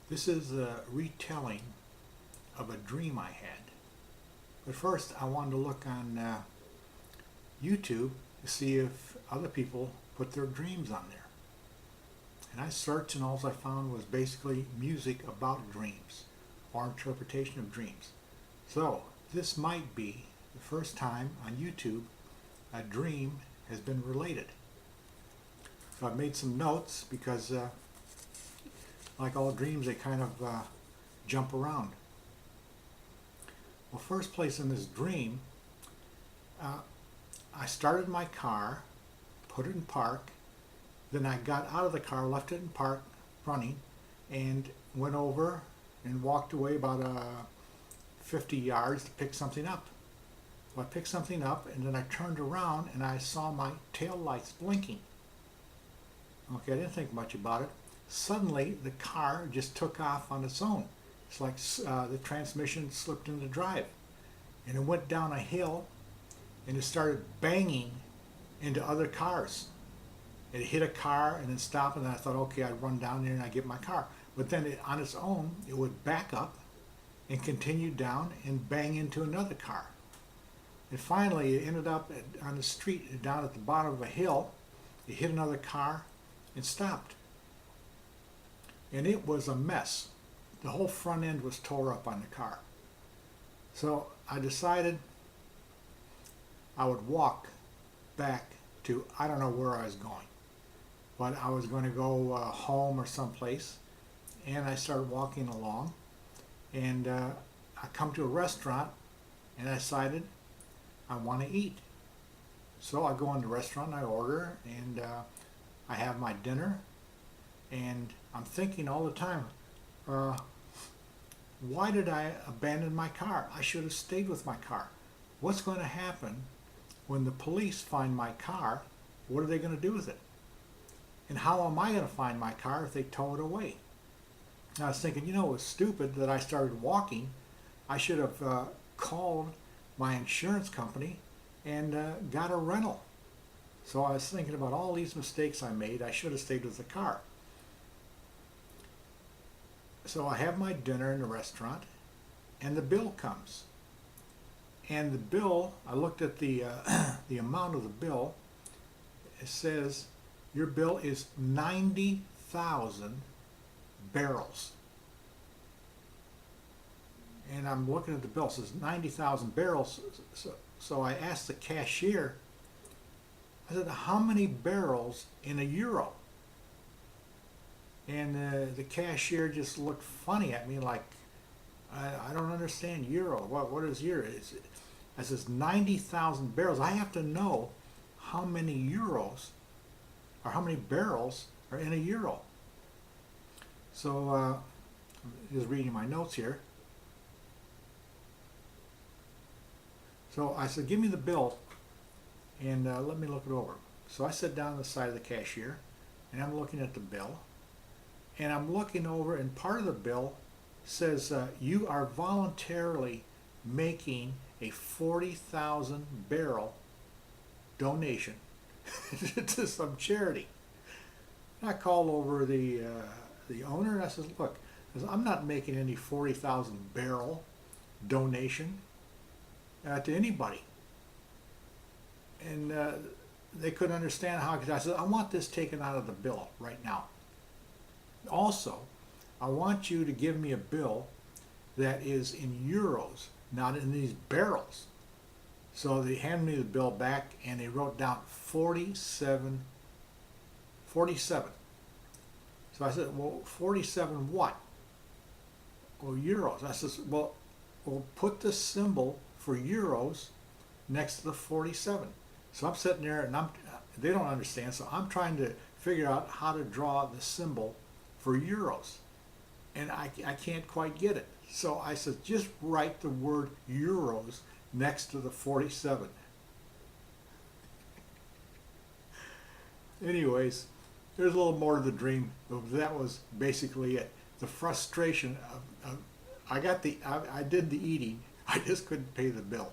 This is a retelling of a dream I had. But first, I wanted to look on YouTube to see if other people put their dreams on there. And I searched, and all I found was basically music about dreams or interpretation of dreams. So this might be the first time on YouTube a dream has been related. So I've made some notes because like all dreams, they kind of jump around. Well, first place in this dream, I started my car, put it in park, then I got out of the car, left it in park, running, and went over and walked away about 50 yards to pick something up. Well, I picked something up, and then I turned around and I saw my tail lights blinking. Okay, I didn't think much about it. Suddenly, the car just took off on its own. It's like the transmission slipped into drive. And it went down a hill, and it started banging into other cars. It hit a car and then stopped, and then I thought, okay, I'd run down there and I'd get my car. But then on its own, it would back up and continue down and bang into another car. And finally, it ended up on the street down at the bottom of a hill. It hit another car and stopped. And it was a mess. The whole front end was tore up on the car. So I decided I would walk back to, I don't know where I was going, but I was going to go home or someplace. And I started walking along, and I come to a restaurant, and I decided I want to eat. So I go in the restaurant, I order, and I have my dinner, and I'm thinking all the time, why did I abandon my car? I should have stayed with my car. What's going to happen when the police find my car? What are they going to do with it? And how am I going to find my car if they tow it away? And I was thinking, it was stupid that I started walking. I should have called my insurance company and got a rental. So I was thinking about all these mistakes I made. I should have stayed with the car. So I have my dinner in the restaurant, and the bill comes. And the bill, I looked at the amount of the bill. It says your bill is 90,000 barrels. And I'm looking at the bill. It says 90,000 barrels. So I asked the cashier, I said, how many barrels in a euro? And the cashier just looked funny at me like, I don't understand euro. What is euro? I says 90,000 barrels. I have to know how many euros or how many barrels are in a euro. So I'm just reading my notes here. So I said, give me the bill and let me look it over. So I sit down on the side of the cashier, and I'm looking at the bill. And I'm looking over, and part of the bill says you are voluntarily making a 40,000 barrel donation to some charity. And I called over the owner, and I said, look, I'm not making any 40,000 barrel donation to anybody. And they couldn't understand how, because I said, I want this taken out of the bill right now. Also, I want you to give me a bill that is in euros, not in these barrels. So they handed me the bill back, and they wrote down 47. So I said, well, 47 what? Well, euros. I said, well, put the symbol for euros next to the 47. So I'm sitting there, and they don't understand, so I'm trying to figure out how to draw the symbol for euros, and I can't quite get it. So I said, just write the word euros next to the 47. Anyways, there's a little more to the dream, but that was basically it. The frustration of I did the eating, I just couldn't pay the bill.